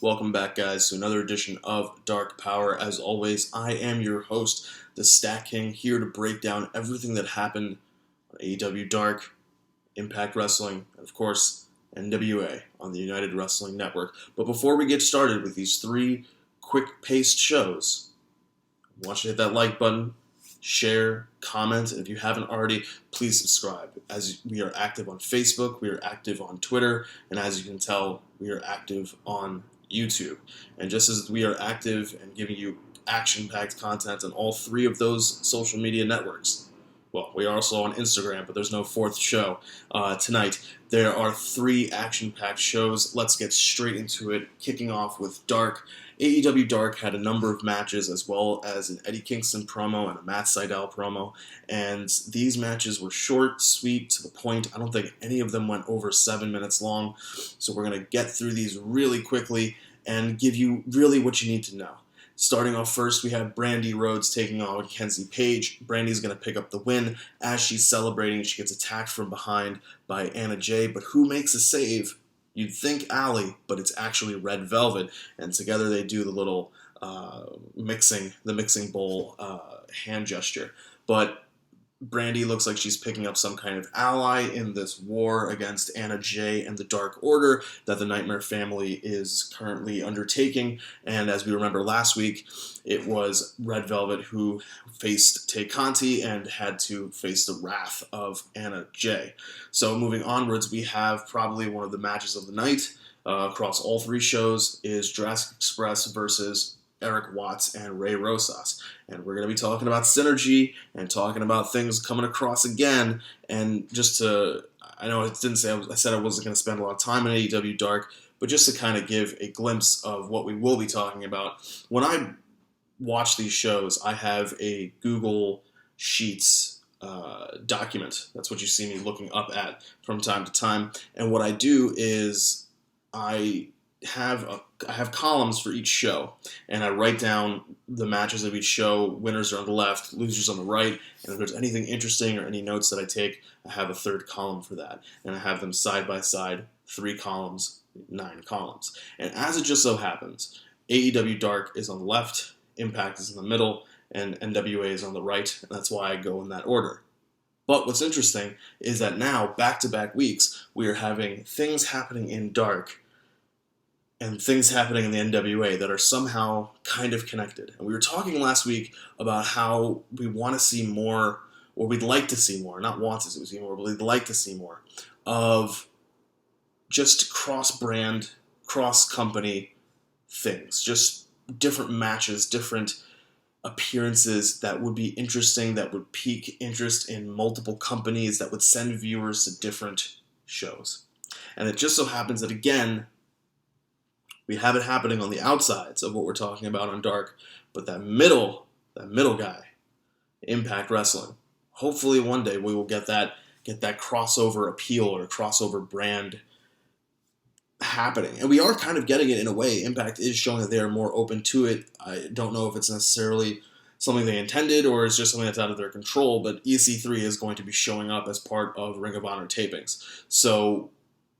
Welcome back, guys, to another edition of Dark Powerrr. As always, I am your host, the StatKing, here to break down everything that happened on AEW Dark, Impact Wrestling, and of course, NWA on the United Wrestling Network. But before we get started with these three quick-paced shows, I want you to hit that like button, share, comment, and if you haven't already, please subscribe. As we are active on Facebook, we are active on Twitter, and as you can tell, we are active on YouTube. And just as we are active and giving you action-packed content on all three of those social media networks, well, we are also on Instagram, but there's no fourth show tonight. There are three action-packed shows. Let's get straight into it, kicking off with Dark. AEW Dark had a number of matches, as well as an Eddie Kingston promo and a Matt Sydal promo, and these matches were short, sweet, to the point. I don't think any of them went over 7 minutes long, so we're going to get through these really quickly and give you really what you need to know. Starting off first, we have Brandy Rhodes taking on Kenzie Page. Brandy's going to pick up the win. As she's celebrating, she gets attacked from behind by Anna Jay, but who makes a save? You'd think Allie, but it's actually Red Velvet, and together they do the little mixing bowl hand gesture. But Brandy looks like she's picking up some kind of ally in this war against Anna Jay and the Dark Order that the Nightmare family is currently undertaking. And as we remember last week, it was Red Velvet who faced Tay Conti and had to face the wrath of Anna Jay. So moving onwards, we have probably one of the matches of the night across all three shows is Jurassic Express versus Eric Watts and Ray Rosas. And we're going to be talking about synergy and talking about things coming across again. And just to, I know I didn't say, I said I wasn't going to spend a lot of time in AEW Dark, but just to kind of give a glimpse of what we will be talking about. When I watch these shows, I have a Google Sheets document. That's what you see me looking up at from time to time. And what I do is I have columns for each show, and I write down the matches of each show. Winners are on the left, losers on the right, and if there's anything interesting or any notes that I take, I have a third column for that, and I have them side by side, 3 columns, 9 columns. And as it just so happens, AEW Dark is on the left, Impact is in the middle, and NWA is on the right, and that's why I go in that order. But what's interesting is that now, back-to-back weeks, we are having things happening in Dark and things happening in the NWA that are somehow kind of connected. And we were talking last week about how we want to see more, or we'd like to see more, not want to see more, but we'd like to see more, of just cross-brand, cross-company things. Just different matches, different appearances that would be interesting, that would pique interest in multiple companies, that would send viewers to different shows. And it just so happens that, again, we have it happening on the outsides of what we're talking about on Dark, but that middle guy, Impact Wrestling, hopefully one day we will get that crossover appeal or crossover brand happening. And we are kind of getting it in a way. Impact is showing that they are more open to it. I don't know if it's necessarily something they intended or it's just something that's out of their control, but EC3 is going to be showing up as part of Ring of Honor tapings. So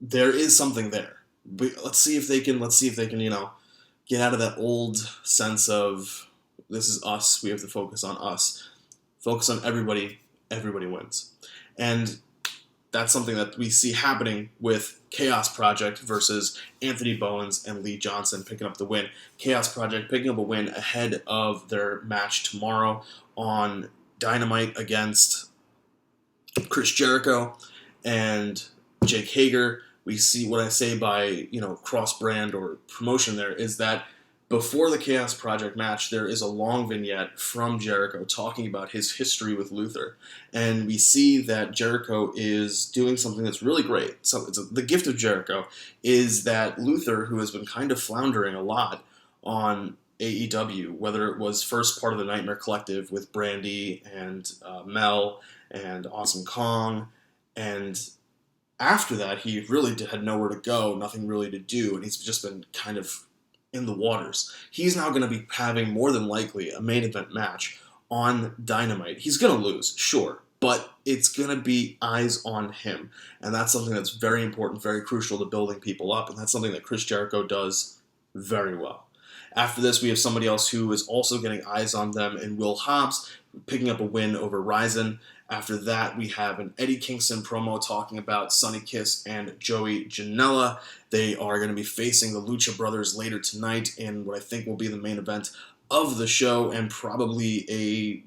there is something there. But let's see if they can, get out of that old sense of this is us, we have to focus on us. Focus on everybody wins. And that's something that we see happening with Chaos Project versus Anthony Bowens and Lee Johnson picking up the win. Chaos Project picking up a win ahead of their match tomorrow on Dynamite against Chris Jericho and Jake Hager. We see what I say by, cross-brand or promotion there is that before the Chaos Project match, there is a long vignette from Jericho talking about his history with Luther. And we see that Jericho is doing something that's really great. So the gift of Jericho is that Luther, who has been kind of floundering a lot on AEW, whether it was first part of the Nightmare Collective with Brandy and Mel and Awesome Kong, and after that, he really had nowhere to go, nothing really to do, and he's just been kind of in the waters. He's now going to be having, more than likely, a main event match on Dynamite. He's going to lose, sure, but it's going to be eyes on him, and that's something that's very important, very crucial to building people up, and that's something that Chris Jericho does very well. After this, we have somebody else who is also getting eyes on them in Will Hobbs, picking up a win over Ryzen. After that, we have an Eddie Kingston promo talking about Sonny Kiss and Joey Janela. They are going to be facing the Lucha Brothers later tonight in what I think will be the main event of the show, and probably a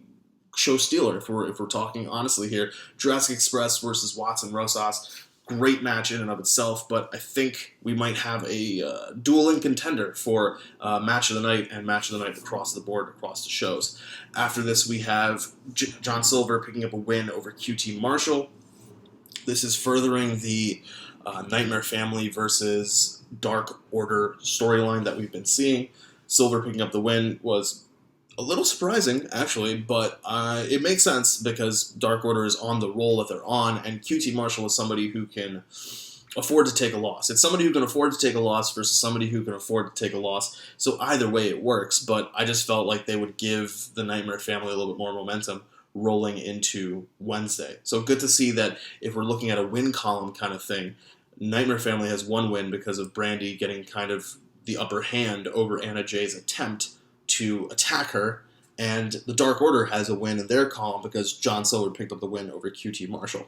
show stealer if we're talking honestly here. Jurassic Express versus Watson Rosas. Great match in and of itself, but I think we might have a dueling contender for match of the night and match of the night across the board, across the shows. After this, we have John Silver picking up a win over QT Marshall. This is furthering the Nightmare Family versus Dark Order storyline that we've been seeing. Silver picking up the win was a little surprising, actually, but it makes sense because Dark Order is on the roll that they're on, and QT Marshall is somebody who can afford to take a loss. It's somebody who can afford to take a loss versus somebody who can afford to take a loss, so either way it works, but I just felt like they would give the Nightmare Family a little bit more momentum rolling into Wednesday. So good to see that if we're looking at a win column kind of thing, Nightmare Family has one win because of Brandy getting kind of the upper hand over Anna Jay's attempt to attack her, and the Dark Order has a win in their column because John Silver picked up the win over QT Marshall.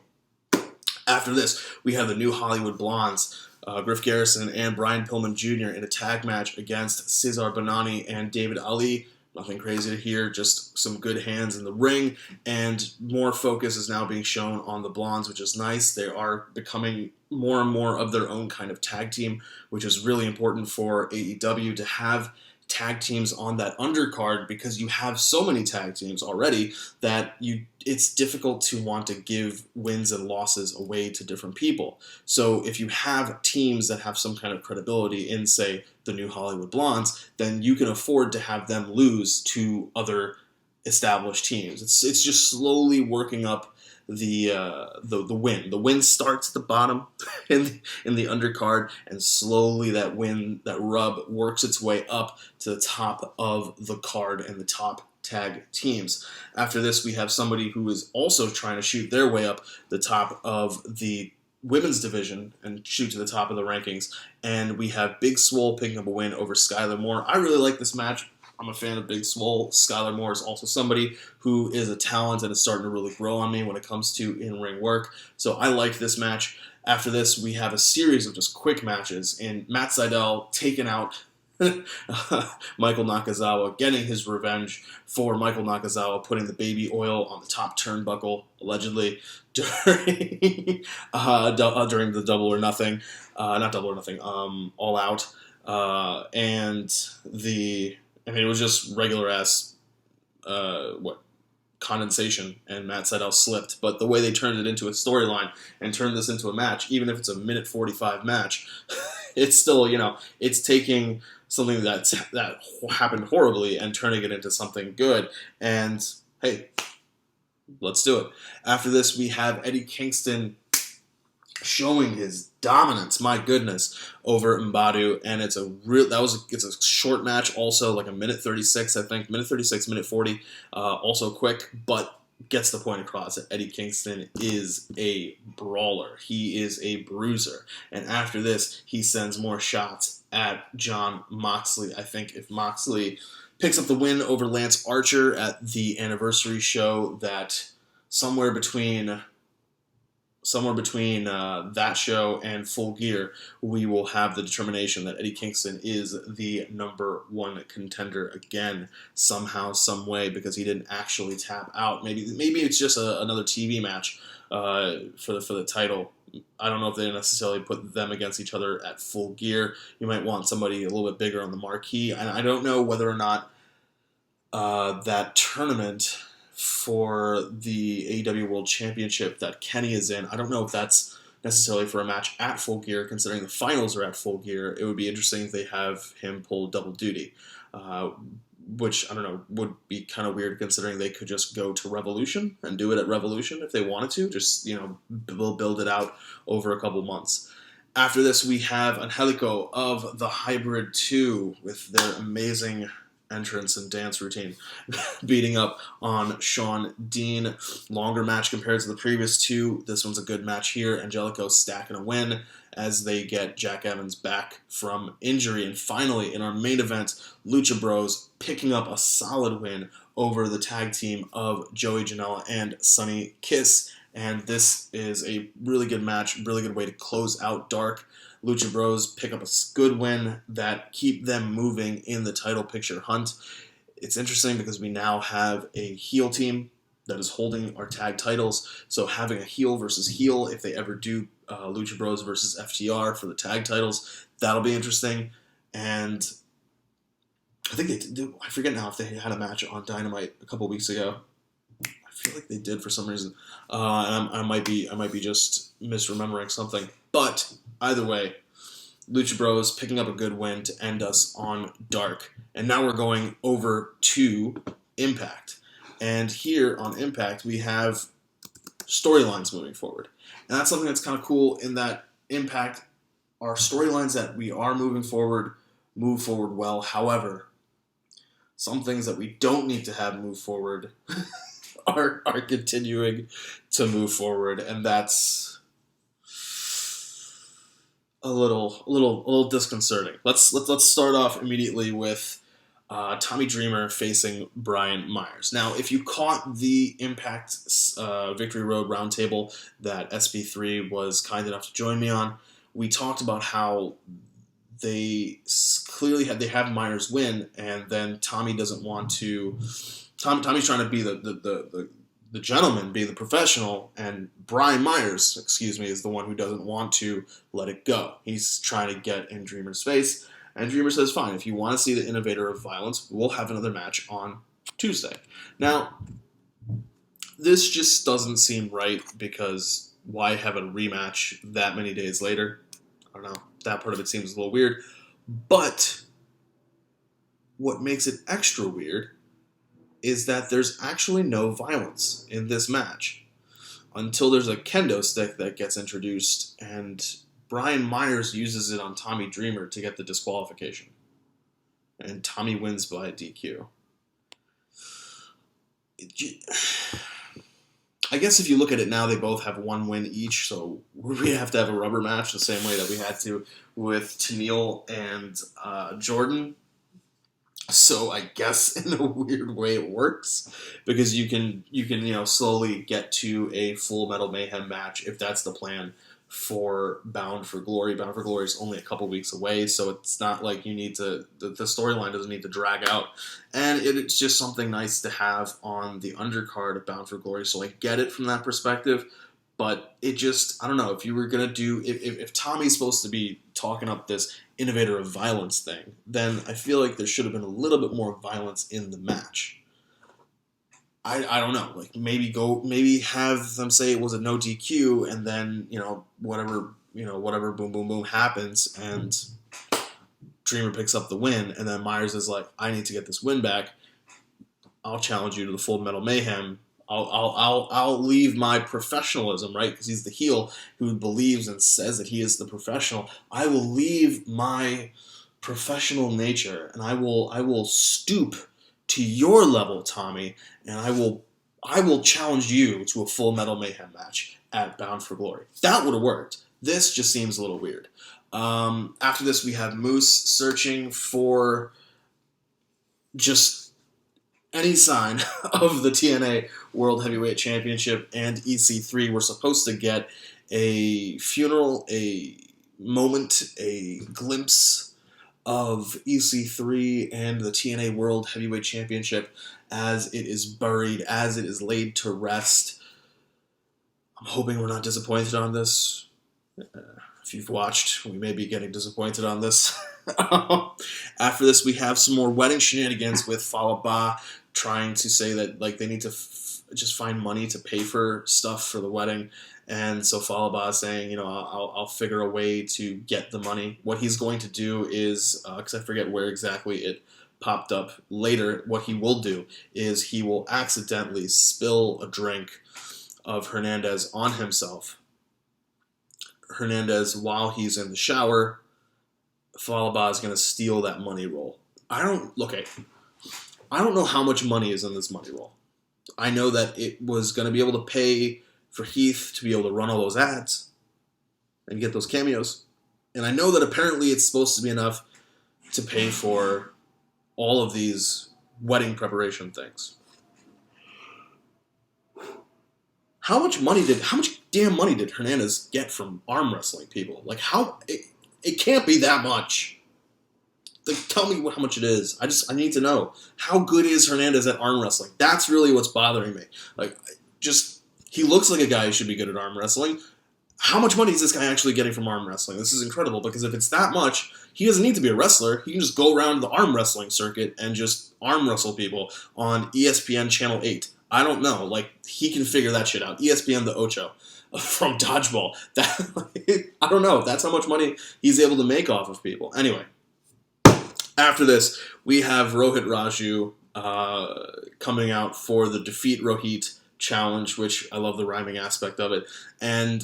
After this, we have the New Hollywood Blondes, Griff Garrison and Brian Pillman Jr. in a tag match against Cesar Bonani and David Ali. Nothing crazy to hear, just some good hands in the ring, and more focus is now being shown on the Blondes, which is nice. They are becoming more and more of their own kind of tag team, which is really important for AEW to have tag teams on that undercard, because you have so many tag teams already that it's difficult to want to give wins and losses away to different people. So if you have teams that have some kind of credibility in, say, the New Hollywood Blondes, then you can afford to have them lose to other established teams. It's just slowly working up the win. The win starts at the bottom in the undercard, and slowly that rub works its way up to the top of the card and the top tag teams. After this, we have somebody who is also trying to shoot their way up the top of the women's division and shoot to the top of the rankings, and we have Big Swole picking up a win over Skylar Moore. I really like this match. I'm a fan of Big Swole. Skylar Moore is also somebody who is a talent and is starting to really grow on me when it comes to in-ring work. So I like this match. After this, we have a series of just quick matches, and Matt Sydal taking out Michael Nakazawa, getting his revenge for Michael Nakazawa putting the baby oil on the top turnbuckle, allegedly, during the Double or Nothing, not Double or Nothing, All Out, it was just regular ass, condensation, and Matt Sydal slipped. But the way they turned it into a storyline and turned this into a match, even if it's a minute 45 match, it's still, it's taking something that happened horribly and turning it into something good. And hey, let's do it. After this, we have Eddie Kingston showing his dominance, my goodness, over Mbadu, and it's a short match, also like a minute 36, I think, minute 36, minute 40, also quick, but gets the point across that Eddie Kingston is a brawler. He is a bruiser, and after this, he sends more shots at Jon Moxley. I think if Moxley picks up the win over Lance Archer at the anniversary show, that somewhere between that show and Full Gear, we will have the determination that Eddie Kingston is the number one contender again, somehow, some way, because he didn't actually tap out. Maybe it's just another TV match for the title. I don't know if they necessarily put them against each other at Full Gear. You might want somebody a little bit bigger on the marquee, and I don't know whether or not that tournament for the AEW World Championship that Kenny is in, I don't know if that's necessarily for a match at Full Gear, considering the finals are at Full Gear. It would be interesting if they have him pull double duty, which, I don't know, would be kind of weird considering they could just go to Revolution and do it at Revolution if they wanted to, just, build it out over a couple months. After this, we have Angelico of the Hybrid 2 with their amazing entrance and dance routine, beating up on Sean Dean. Longer match compared to the previous two. This one's a good match here. Angelico stacking a win as they get Jack Evans back from injury. And finally, in our main event, Lucha Bros picking up a solid win over the tag team of Joey Janela and Sonny Kiss. And this is a really good match, really good way to close out Dark. Lucha Bros pick up a good win that keep them moving in the title picture hunt. It's interesting because we now have a heel team that is holding our tag titles. So having a heel versus heel, if they ever do Lucha Bros versus FTR for the tag titles, that'll be interesting. And I think they did. I forget now if they had a match on Dynamite a couple weeks ago. I feel like they did for some reason. And I might be just misremembering something. But either way, Lucha Bros picking up a good win to end us on Dark. And now we're going over to Impact. And here on Impact, we have storylines moving forward. And that's something that's kind of cool in that Impact, our storylines that we are moving forward, move forward well. However, some things that we don't need to have move forward are continuing to move forward. And that's a little disconcerting. Let's start off immediately with Tommy Dreamer facing Brian Myers. Now, if you caught the Impact Victory Road Roundtable that SB3 was kind enough to join me on, we talked about how they clearly have Myers win, and then Tommy doesn't want to. Tommy's trying to be the gentleman, be the professional, and Brian Myers, is the one who doesn't want to let it go. He's trying to get in Dreamer's face. And Dreamer says, fine, if you want to see the innovator of violence, we'll have another match on Tuesday. Now, this just doesn't seem right because why have a rematch that many days later? I don't know. That part of it seems a little weird. But what makes it extra weird is that there's actually no violence in this match until there's a kendo stick that gets introduced and Brian Myers uses it on Tommy Dreamer to get the disqualification. And Tommy wins by DQ. I guess if you look at it now, they both have one win each, so we have to have a rubber match the same way that we had to with Tenille and Jordan. So I guess in a weird way it works because you can slowly get to a Full Metal Mayhem match if that's the plan for Bound for Glory. Bound for Glory is only a couple weeks away, so it's not like you need to, the storyline doesn't need to drag out. And it's just something nice to have on the undercard of Bound for Glory, so I get it from that perspective. But it just, I don't know, if you were going to do, if Tommy's supposed to be talking up this innovator of violence thing, then I feel like there should have been a little bit more violence in the match. I don't know, like maybe have them say it was a no DQ and then, whatever boom boom boom happens and Dreamer picks up the win and then Myers is like, I need to get this win back. I'll challenge you to the Full Metal Mayhem. I'll leave my professionalism, right? Because he's the heel who believes and says that he is the professional. I will leave my professional nature and I will stoop to your level, Tommy, and I will challenge you to a Full Metal Mayhem match at Bound for Glory. That would have worked. This just seems a little weird. After this, we have Moose searching for just any sign of the TNA World Heavyweight Championship and EC3. We're supposed to get a funeral, a moment, a glimpse of EC3 and the TNA World Heavyweight Championship as it is buried, as it is laid to rest. I'm hoping we're not disappointed on this. If you've watched, we may be getting disappointed on this. After this, we have some more wedding shenanigans with Falaba trying to say that they need to just find money to pay for stuff for the wedding. And so Falaba is saying, I'll figure a way to get the money. What he's going to do is, because I forget where exactly it popped up later, what he will do is he will accidentally spill a drink of Hernandez on himself. Hernandez, while he's in the shower, Falaba is going to steal that money roll. I don't know how much money is in this money roll. I know that it was going to be able to pay for Heath to be able to run all those ads and get those cameos. And I know that apparently it's supposed to be enough to pay for all of these wedding preparation things. How much damn money did Hernandez get from arm wrestling people? Like, it can't be that much. Like, tell me how much it is. I need to know. How good is Hernandez at arm wrestling? That's really what's bothering me. Like, he looks like a guy who should be good at arm wrestling. How much money is this guy actually getting from arm wrestling? This is incredible, because if it's that much, he doesn't need to be a wrestler. He can just go around the arm wrestling circuit and just arm wrestle people on ESPN Channel 8. I don't know. Like, he can figure that shit out. ESPN the Ocho from Dodgeball. I don't know. That's how much money he's able to make off of people. Anyway. After this, we have Rohit Raju coming out for the Defeat Rohit challenge, which I love the rhyming aspect of it. And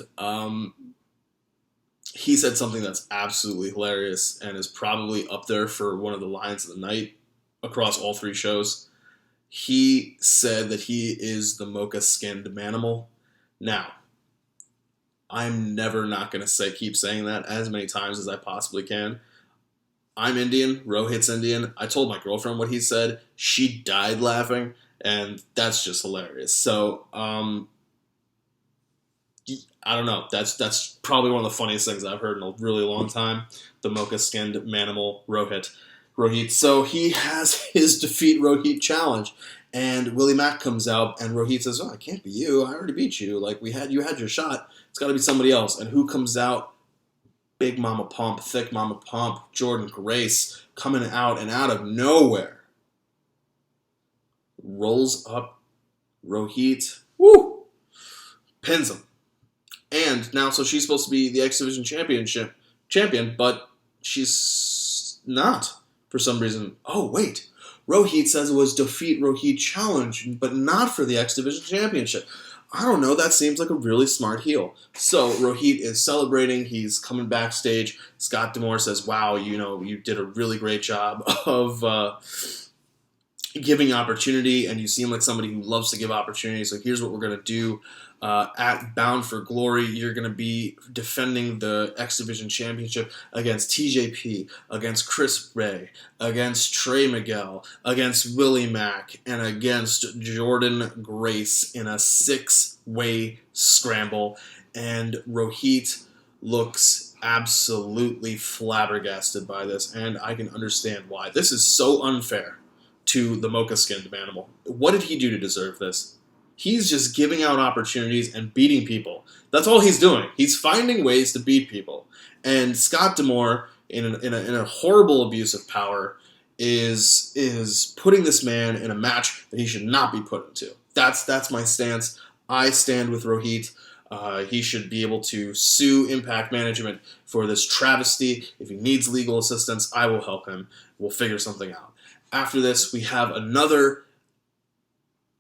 he said something that's absolutely hilarious and is probably up there for one of the lines of the night across all three shows. He said that he is the mocha-skinned manimal. Now, I'm never not going to keep saying that as many times as I possibly can. I'm Indian, Rohit's Indian. I told my girlfriend what he said. She died laughing, and that's just hilarious. So, I don't know. That's probably one of the funniest things I've heard in a really long time. The mocha-skinned manimal Rohit. So he has his Defeat Rohit challenge, and Willie Mack comes out, and Rohit says, "Oh, it can't be you. I already beat you. Like, you had your shot. It's got to be somebody else." And who comes out? Big Mama Pump, Thick Mama Pump, Jordan Grace coming out, and out of nowhere rolls up Rohit, pins him. And now, so she's supposed to be the X Division champion, but she's not for some reason. Oh, wait. Rohit says it was Defeat Rohit challenge, but not for the X Division championship. I don't know, that seems like a really smart heel. So Rohit is celebrating, he's coming backstage. Scott D'Amore says, "Wow, you did a really great job of giving opportunity, and you seem like somebody who loves to give opportunity. So here's what we're going to do. At Bound for Glory, you're going to be defending the X Division Championship against TJP, against Chris Ray, against Trey Miguel, against Willie Mack, and against Jordan Grace in a 6-way scramble." And Rohit looks absolutely flabbergasted by this, and I can understand why. This is so unfair to the mocha-skinned manimal. What did he do to deserve this? He's just giving out opportunities and beating people. That's all he's doing. He's finding ways to beat people. And Scott D'Amore, in a horrible abuse of power, is putting this man in a match that he should not be put into. That's my stance. I stand with Rohit. He should be able to sue Impact Management for this travesty. If he needs legal assistance, I will help him. We'll figure something out. After this, we have another,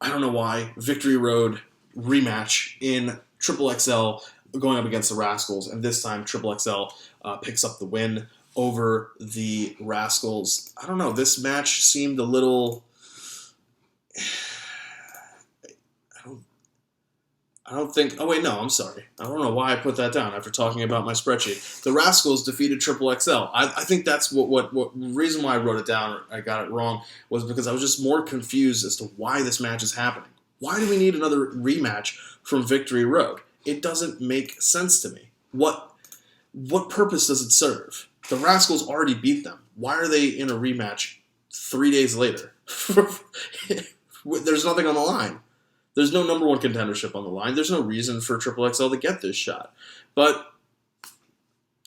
I don't know why, Victory Road rematch in Triple XL going up against the Rascals. And this time, Triple XL picks up the win over the Rascals. I don't know, this match seemed a little... I don't think... Oh, wait, no, I'm sorry. I don't know why I put that down after talking about my spreadsheet. The Rascals defeated Triple XL. I think that's what reason why I wrote it down, or I got it wrong, was because I was just more confused as to why this match is happening. Why do we need another rematch from Victory Road? It doesn't make sense to me. What purpose does it serve? The Rascals already beat them. Why are they in a rematch 3 days later? There's nothing on the line. There's no number one contendership on the line. There's no reason for Triple XL to get this shot. But,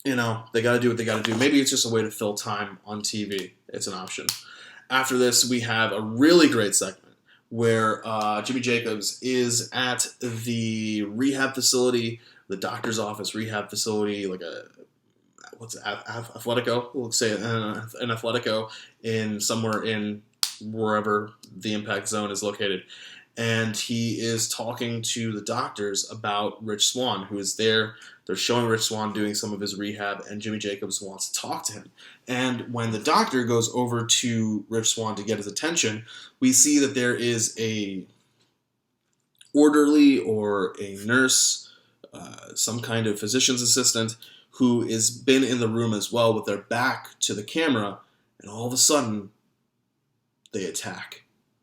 they got to do what they got to do. Maybe it's just a way to fill time on TV. It's an option. After this, we have a really great segment where Jimmy Jacobs is at the rehab facility, the doctor's office rehab facility, like Athletico? We'll say an Athletico somewhere in wherever the Impact Zone is located. and he is talking to the doctors about Rich Swann, who is there. They're showing Rich Swann doing some of his rehab, and Jimmy Jacobs wants to talk to him. And when the doctor goes over to Rich Swann to get his attention, we see that there is a orderly or a nurse, some kind of physician's assistant, who has been in the room as well with their back to the camera, and all of a sudden, they attack.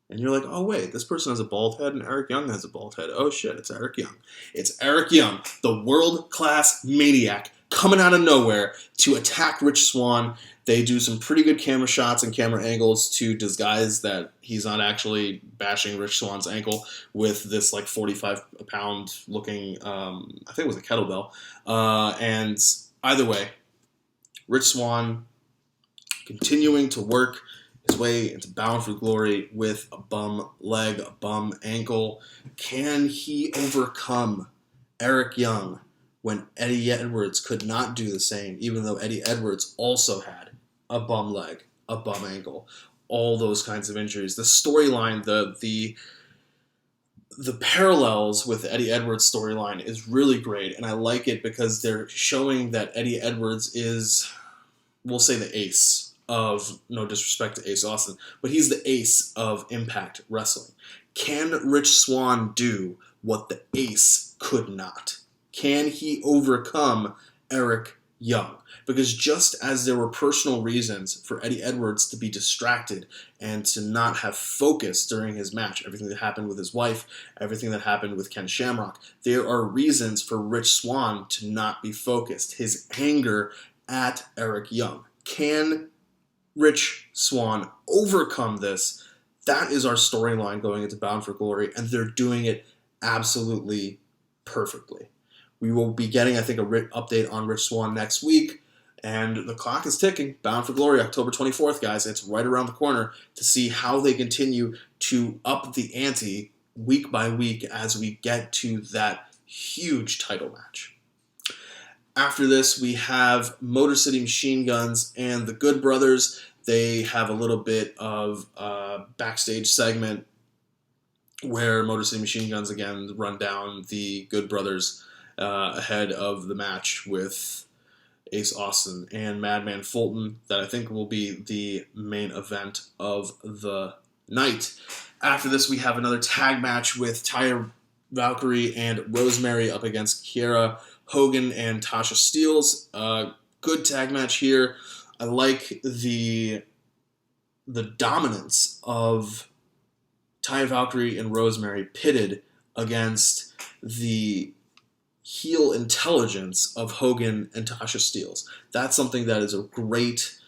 And you're like, oh wait, this person has a bald head and Eric Young has a bald head. Oh shit, it's Eric Young. It's Eric Young, the world-class maniac, coming out of nowhere to attack Rich Swann. They do some pretty good camera shots and camera angles to disguise that he's not actually bashing Rich Swann's ankle with this like 45-pound looking, I think it was a kettlebell. And either way, Rich Swann continuing to work his way into Bound for Glory with a bum leg, a bum ankle. Can he overcome Eric Young when Eddie Edwards could not do the same, even though Eddie Edwards also had a bum leg, a bum ankle, all those kinds of injuries? The storyline, the parallels with Eddie Edwards' storyline is really great, and I like it because they're showing that Eddie Edwards is, we'll say, the ace of, no disrespect to Ace Austin, but he's the ace of Impact Wrestling. Can Rich Swann do what the ace could not? Can he overcome Eric Young? Because just as there were personal reasons for Eddie Edwards to be distracted and to not have focus during his match, everything that happened with his wife, everything that happened with Ken Shamrock, there are reasons for Rich Swann to not be focused. His anger at Eric Young. Can Rich Swann overcome this? That is our storyline going into Bound for Glory, and they're doing it absolutely perfectly. We will be getting, I think, a update on Rich Swann next week, and the clock is ticking. Bound for Glory, October 24th, guys. It's right around the corner to see how they continue to up the ante week by week as we get to that huge title match. After this, we have Motor City Machine Guns and the Good Brothers. They have a little bit of a backstage segment where Motor City Machine Guns again run down the Good Brothers ahead of the match with Ace Austin and Madman Fulton. That I think will be the main event of the night. After this, we have another tag match with Taya Valkyrie and Rosemary up against Kiera Hogan and Tasha Steelz. Good tag match here. I like the dominance of Taya Valkyrie and Rosemary pitted against the heel intelligence of Hogan and Tasha Steelz. That's something that is a great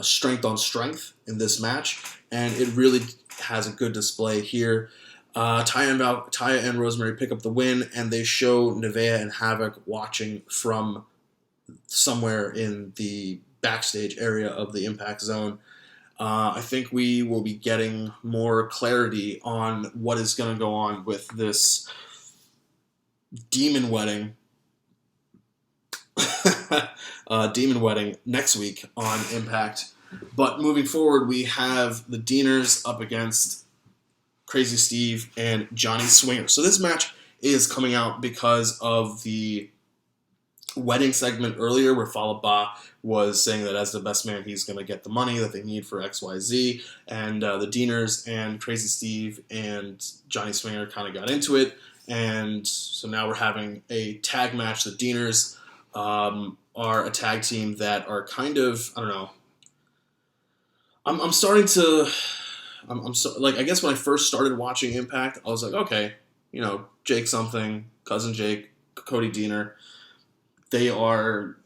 strength on strength in this match, and it really has a good display here. Taya and Rosemary pick up the win, and they show Nevaeh and Havoc watching from somewhere in the backstage area of the Impact Zone. I think we will be getting more clarity on what is going to go on with this demon wedding. Demon wedding next week on Impact. But moving forward, we have the Deaners up against Crazy Steve and Johnny Swinger. So this match is coming out because of the wedding segment earlier where Fallah Bah was saying that as the best man, he's going to get the money that they need for XYZ. And the Deaners and Crazy Steve and Johnny Swinger kind of got into it. And so now we're having a tag match. The Deaners are a tag team that are kind of, I don't know. I'm starting to... I guess when I first started watching Impact, I was like, okay, Jake something, Cousin Jake, Cody Deaner, they are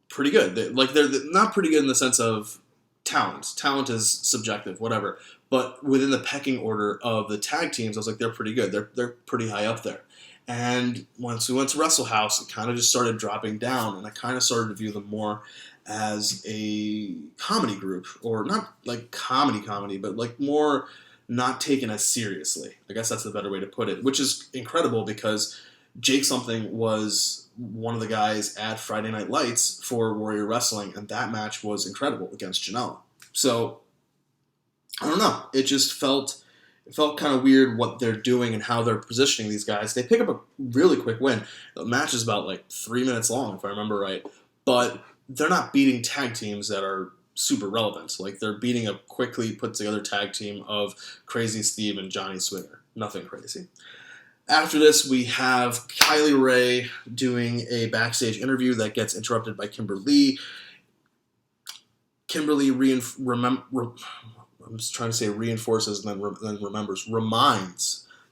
pretty good. They're not pretty good in the sense of talent. Talent is subjective, whatever. But within the pecking order of the tag teams, I was like, they're pretty good. They're pretty high up there. And once we went to Wrestle House, it kind of just started dropping down, and I kind of started to view them more as a comedy group, or not like comedy, but like more not taken as seriously. I guess that's the better way to put it, which is incredible because Jake something was one of the guys at Friday Night Lights for Warrior Wrestling, and that match was incredible against Janela. So, I don't know. It just felt It felt kind of weird what they're doing and how they're positioning these guys. They pick up a really quick win. The match is about like 3 minutes long, if I remember right. But they're not beating tag teams that are super relevant. Like, they're beating a quickly put together tag team of Crazy Steve and Johnny Swinger. Nothing crazy. After this, we have Kylie Rae doing a backstage interview that gets interrupted by Kimberly. Kimberly reminds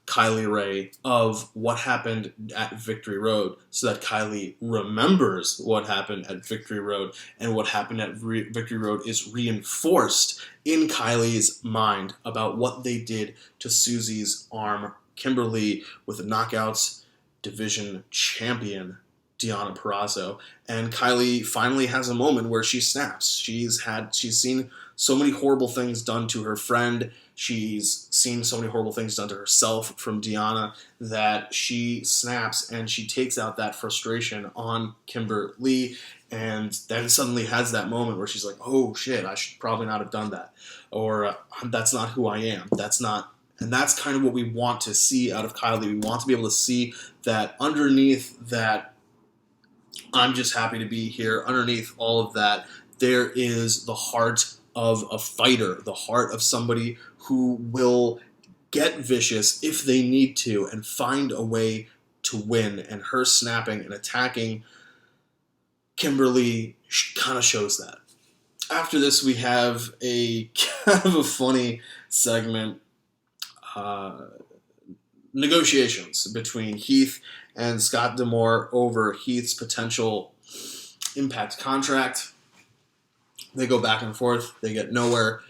Kylie Rae of what happened at Victory Road, so that Kylie remembers what happened at Victory Road, and what happened at Victory Road is reinforced in Kylie's mind about what they did to Susie's arm. Kimberly with the Knockouts Division champion Deonna Purrazzo, and Kylie finally has a moment where she snaps. She's seen so many horrible things done to her friend. She's seen so many horrible things done to herself from Deonna that she snaps, and she takes out that frustration on Kimberly, and then suddenly has that moment where she's like, oh shit, I should probably not have done that. Or that's not who I am. And that's kind of what we want to see out of Kylie. We want to be able to see that underneath that I'm just happy to be here, underneath all of that, there is the heart of a fighter, the heart of somebody who will get vicious if they need to and find a way to win. And her snapping and attacking Kimberly kind of shows that. After this, we have a kind of a funny segment. Negotiations between Heath and Scott D'Amore over Heath's potential Impact contract. They go back and forth. They get nowhere.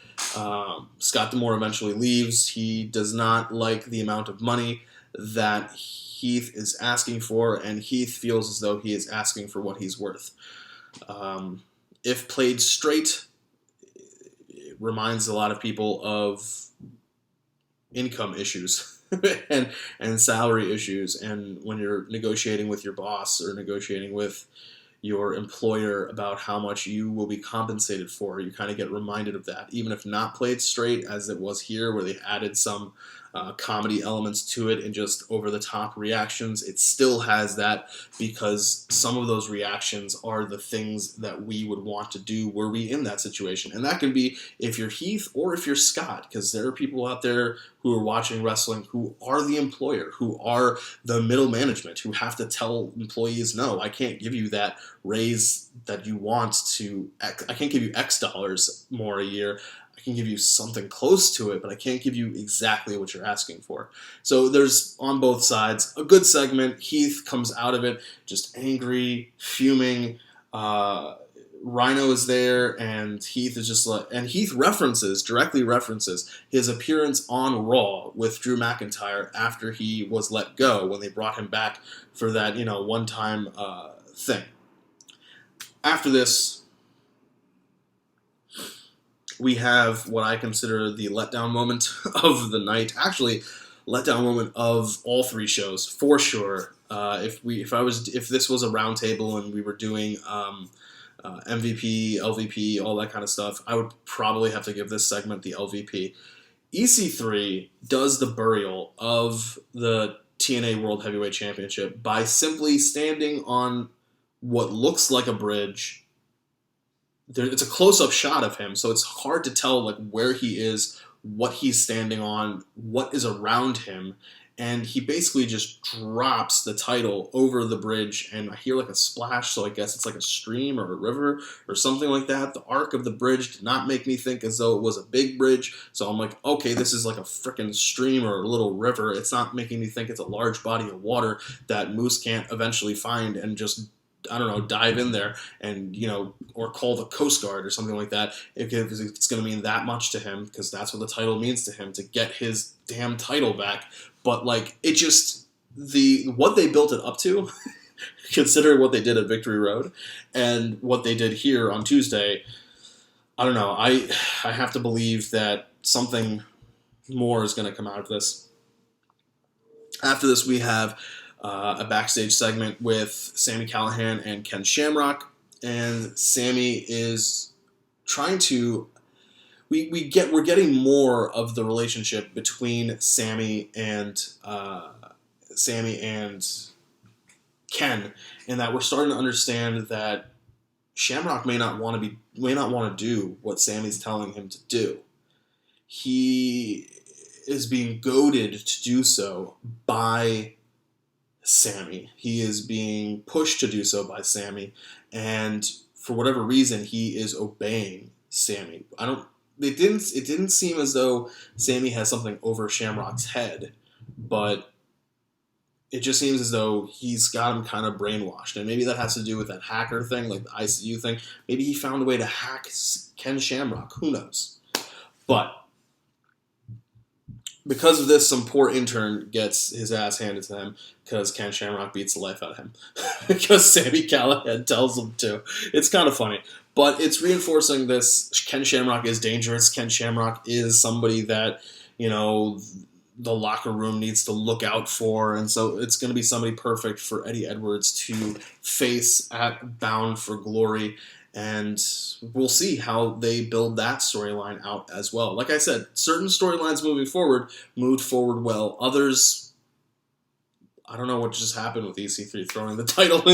Scott D'Amore eventually leaves. He does not like the amount of money that Heath is asking for, and Heath feels as though he is asking for what he's worth. If played straight, it reminds a lot of people of income issues and salary issues, and when you're negotiating with your boss or negotiating with your employer about how much you will be compensated for, you kind of get reminded of that, even if not played straight as it was here, where they added some comedy elements to it and just over-the-top reactions. It still has that, because some of those reactions are the things that we would want to do were we in that situation. And that can be if you're Heath or if you're Scott, because there are people out there who are watching wrestling who are the employer, who are the middle management, who have to tell employees, no, I can't give you that raise that you want to, I can't give you X dollars more a year. I can give you something close to it, but I can't give you exactly what you're asking for. So there's, on both sides, a good segment. Heath comes out of it just angry, fuming. Rhino is there, and Heath is just like, and Heath directly references his appearance on Raw with Drew McIntyre after he was let go, when they brought him back for that, one-time thing. After this, we have what I consider the letdown moment of the night. Actually, letdown moment of all three shows, for sure. If this was a roundtable and we were doing MVP, LVP, all that kind of stuff, I would probably have to give this segment the LVP. EC3 does the burial of the TNA World Heavyweight Championship by simply standing on what looks like a bridge. It's a close-up shot of him, so it's hard to tell where he is, what he's standing on, what is around him, and he basically just drops the title over the bridge, and I hear a splash, so I guess it's a stream or a river or something like that. The arc of the bridge did not make me think as though it was a big bridge, so I'm like, okay, this is a freaking stream or a little river. It's not making me think it's a large body of water that Moose can't eventually find and just, I don't know, dive in there and, or call the Coast Guard or something like that, if it's going to mean that much to him, because that's what the title means to him, to get his damn title back. But, what they built it up to, considering what they did at Victory Road and what they did here on Tuesday, I don't know. I have to believe that something more is going to come out of this. After this, we have a backstage segment with Sami Callihan and Ken Shamrock, and Sami is trying to we're getting more of the relationship between Sammy and Ken, and that we're starting to understand that Shamrock may not want to do what Sammy's telling him to do. He is being goaded to do so by Sammy. He is being pushed to do so by Sammy, and for whatever reason, he is obeying Sammy. It didn't seem as though Sammy has something over Shamrock's head, but it just seems as though he's got him kind of brainwashed. And maybe that has to do with that hacker thing, like the ICU thing. Maybe he found a way to hack Ken Shamrock. Who knows? But because of this, some poor intern gets his ass handed to him because Ken Shamrock beats the life out of him. Because Sami Callihan tells him to. It's kind of funny. But it's reinforcing this. Ken Shamrock is dangerous. Ken Shamrock is somebody that, the locker room needs to look out for, and so it's going to be somebody perfect for Eddie Edwards to face at Bound for Glory, and we'll see how they build that storyline out as well. Like I said, certain storylines moved forward well. Others, I don't know what just happened with EC3 throwing the title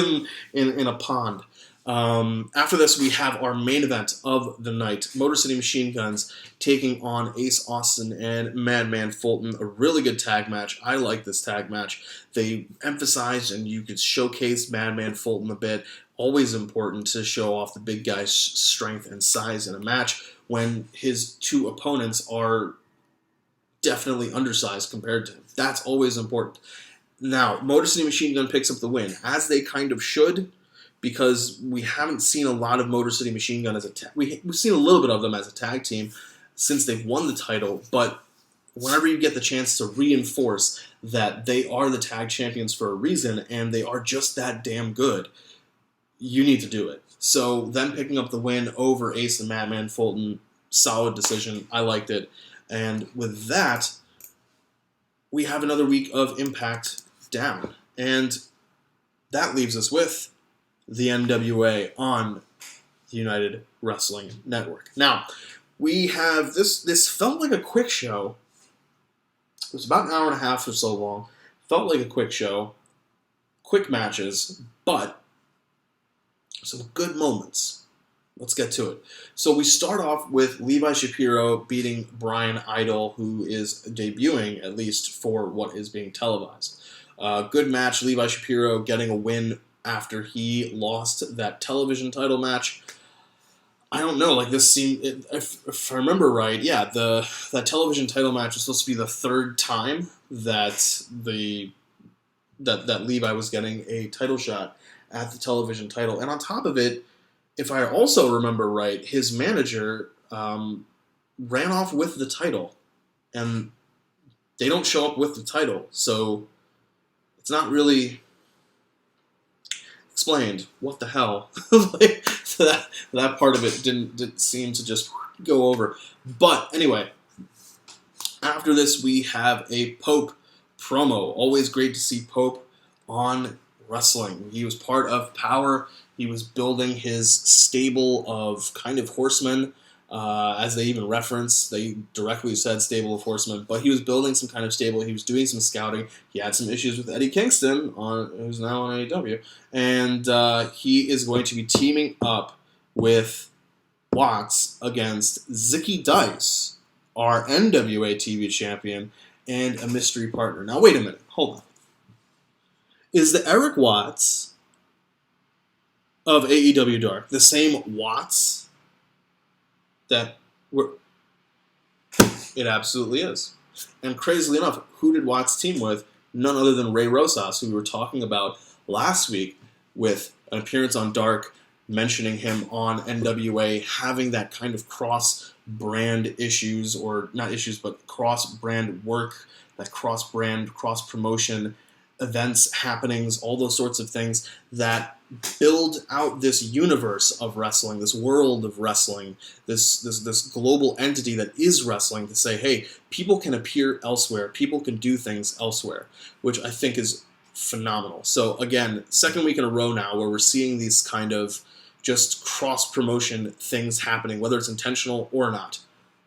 in a pond. After this, we have our main event of the night. Motor City Machine Guns taking on Ace Austin and Madman Fulton. A really good tag match. I like this tag match. They emphasized and you could showcase Madman Fulton a bit. Always important to show off the big guy's strength and size in a match when his two opponents are definitely undersized compared to him. That's always important. Now, Motor City Machine Gun picks up the win, as they kind of should, because we haven't seen a lot of Motor City Machine Gun as a tag. We've seen a little bit of them as a tag team since they've won the title, but whenever you get the chance to reinforce that they are the tag champions for a reason and they are just that damn good, you need to do it. So them picking up the win over Ace and Madman Fulton, solid decision. I liked it. And with that, we have another week of Impact down. And that leaves us with the NWA on the United Wrestling Network. Now, we have this felt like a quick show. It was about an hour and a half or so long. Felt like a quick show. Quick matches, but some good moments. Let's get to it. So we start off with Levi Shapiro beating Brian Idol, who is debuting, at least for what is being televised. Good match. Levi Shapiro getting a win after he lost that television title match. I don't know, like this seemed, if I remember right, yeah, that television title match was supposed to be the third time that that Levi was getting a title shot at the television title. And on top of it, if I also remember right, his manager ran off with the title. And they don't show up with the title, so it's not really explained what the hell. Like, so that part of it didn't seem to just go over. But anyway, after this we have a Pope promo. Always great to see Pope on wrestling. He was part of Power. He was building his stable of kind of horsemen, as they even reference. They directly said stable of horsemen, but he was building some kind of stable. He was doing some scouting. He had some issues with Eddie Kingston, who's now on AEW, and he is going to be teaming up with Watts against Zicky Dice, our NWA TV champion, and a mystery partner. Now, wait a minute. Hold on. Is the Eric Watts of AEW Dark the same Watts that we're... It absolutely is. And crazily enough, who did Watts team with? None other than Ray Rosas, who we were talking about last week with an appearance on Dark, mentioning him on NWA, having that kind of cross-brand issues, or not issues, but cross-brand work, that cross-brand, cross-promotion events, happenings, all those sorts of things that build out this universe of wrestling, this world of wrestling, this global entity that is wrestling, to say, hey, people can appear elsewhere, people can do things elsewhere, which I think is phenomenal. So again, second week in a row now where we're seeing these kind of just cross-promotion things happening, whether it's intentional or not.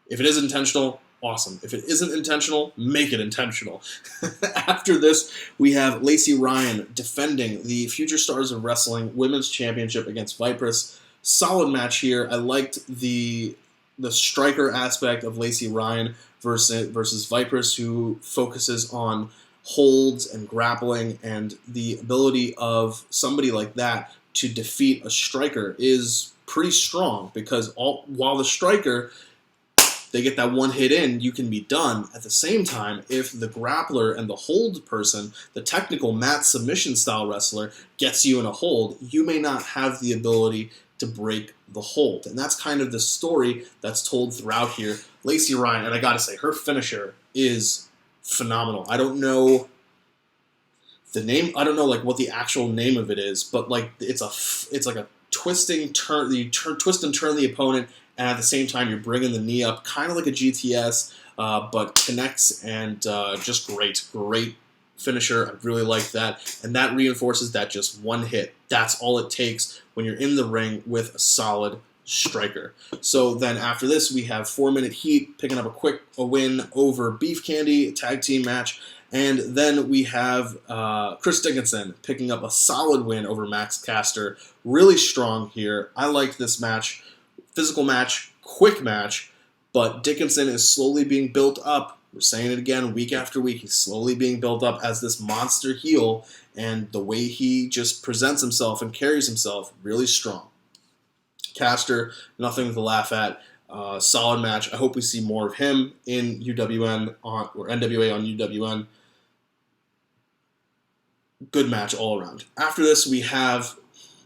If it is intentional, awesome. If it isn't intentional, make it intentional. After this, we have Lacey Ryan defending the Future Stars of Wrestling Women's Championship against Vipress. Solid match here. I liked the striker aspect of Lacey Ryan versus Vipress, who focuses on holds and grappling, and the ability of somebody like that to defeat a striker is pretty strong, because while the striker, they get that one hit in, you can be done. At the same time, if the grappler and the hold person, the technical mat submission style wrestler, gets you in a hold, you may not have the ability to break the hold. And that's kind of the story that's told throughout here. Lacey Ryan, and I gotta say, her finisher is phenomenal. I don't know the name, I don't know like what the actual name of it is, but like it's like a twisting turn, you twist and turn the opponent, and at the same time you're bringing the knee up, kind of like a GTS, but connects, and just great finisher. I really like that, and that reinforces that just one hit. That's all it takes when you're in the ring with a solid striker. So then after this, we have 4-Minute Heat picking up a win over Beef Candy, a tag team match. And then we have Chris Dickinson picking up a solid win over Max Caster. Really strong here. I liked this match. Physical match, quick match, but Dickinson is slowly being built up. We're saying it again week after week. He's slowly being built up as this monster heel, and the way he just presents himself and carries himself, really strong. Caster, nothing to laugh at. Solid match. I hope we see more of him in UWN or NWA on UWN. Good match all around. After this, we have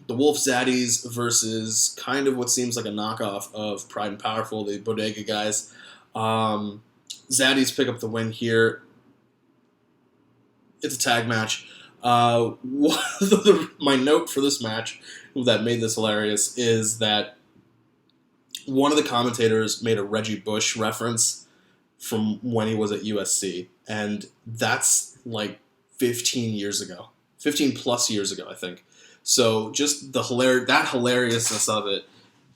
the Wolf Zaddies versus kind of what seems like a knockoff of Pride and Powerful, the Bodega guys. Zaddies pick up the win here. It's a tag match. My note for this match that made this hilarious is that one of the commentators made a Reggie Bush reference from when he was at USC, and that's like 15 years ago. 15 plus years ago, I think. So just that hilariousness of it,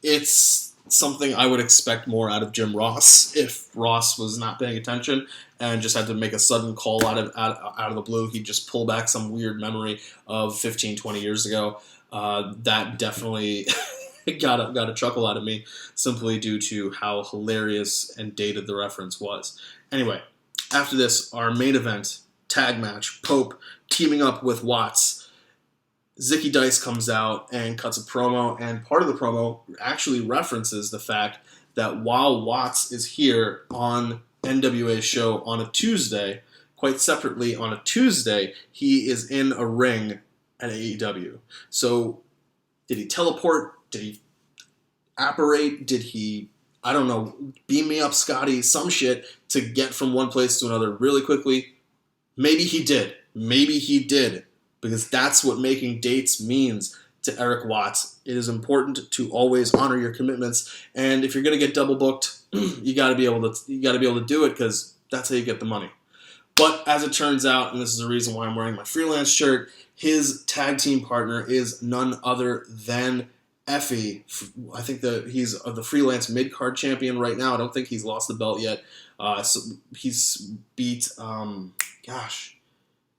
it's something I would expect more out of Jim Ross if Ross was not paying attention and just had to make a sudden call out of the blue. He'd just pull back some weird memory of 15, 20 years ago. That definitely got a chuckle out of me, simply due to how hilarious and dated the reference was. Anyway, after this, our main event, tag match, Pope teaming up with Watts. Zicky Dice comes out and cuts a promo, and part of the promo actually references the fact that while Watts is here on NWA's show on a Tuesday, quite separately on a Tuesday, he is in a ring at AEW. So did he teleport? Did he apparate? Did he, I don't know, beam me up, Scotty, some shit to get from one place to another really quickly? Maybe he did. Maybe he did. Because that's what making dates means to Eric Watts. It is important to always honor your commitments, and if you're going to get double booked, you got to be able to do it, because that's how you get the money. But as it turns out, and this is the reason why I'm wearing my freelance shirt, his tag team partner is none other than Effie. I think he's the freelance mid-card champion right now. I don't think he's lost the belt yet. So he's beat,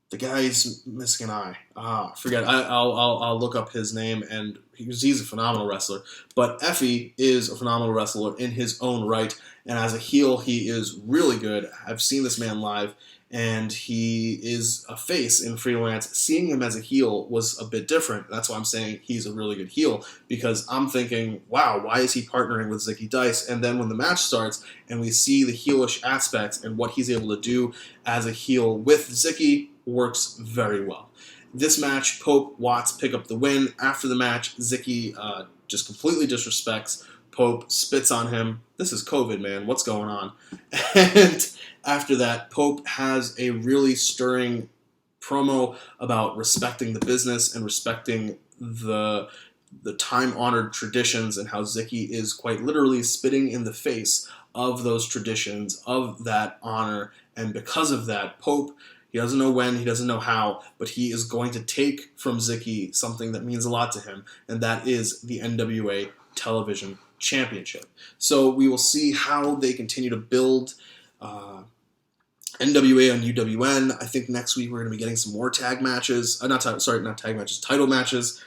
the guy's missing an eye. Forget. I'll look up his name, and he's a phenomenal wrestler. But Effie is a phenomenal wrestler in his own right, and as a heel, he is really good. I've seen this man live, and he is a face in freelance. Seeing him as a heel was a bit different. That's why I'm saying he's a really good heel, because I'm thinking, wow, why is he partnering with Zicky Dice? And then when the match starts and we see the heelish aspects and what he's able to do as a heel with Zicky, works very well. This match, Pope, Watts pick up the win. After the match, Zicky just completely disrespects Pope, spits on him. This is COVID, man. What's going on? And after that, Pope has a really stirring promo about respecting the business and respecting the time-honored traditions, and how Zicky is quite literally spitting in the face of those traditions, of that honor. And because of that, Pope, he doesn't know when, he doesn't know how, but he is going to take from Zicky something that means a lot to him, and that is the NWA Television Championship. So we will see how they continue to build NWA on UWN. I think next week we're going to be getting some more tag matches. Not tag matches, title matches.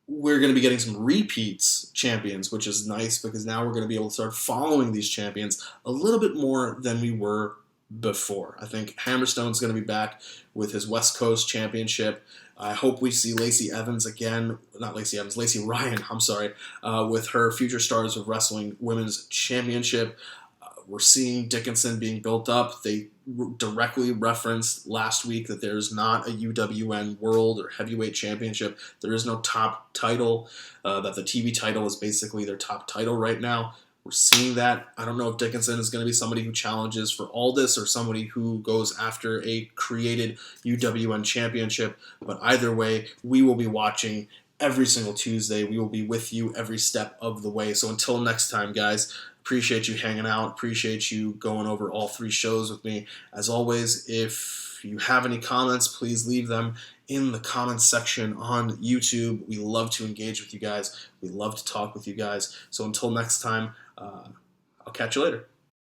We're going to be getting some repeats champions, which is nice because now we're going to be able to start following these champions a little bit more than we were before. I think Hammerstone's going to be back with his West Coast Championship. I hope we see Lacey Ryan, with her Future Stars of Wrestling Women's Championship. We're seeing Dickinson being built up. They directly referenced last week that there's not a UWN World or Heavyweight Championship. There is no top title, that the TV title is basically their top title right now. We're seeing that. I don't know if Dickinson is going to be somebody who challenges for all this or somebody who goes after a created UWN championship. But either way, we will be watching every single Tuesday. We will be with you every step of the way. So until next time, guys, appreciate you hanging out. Appreciate you going over all 3 shows with me. As always, if you have any comments, please leave them in the comments section on YouTube. We love to engage with you guys. We love to talk with you guys. So until next time, I'll catch you later.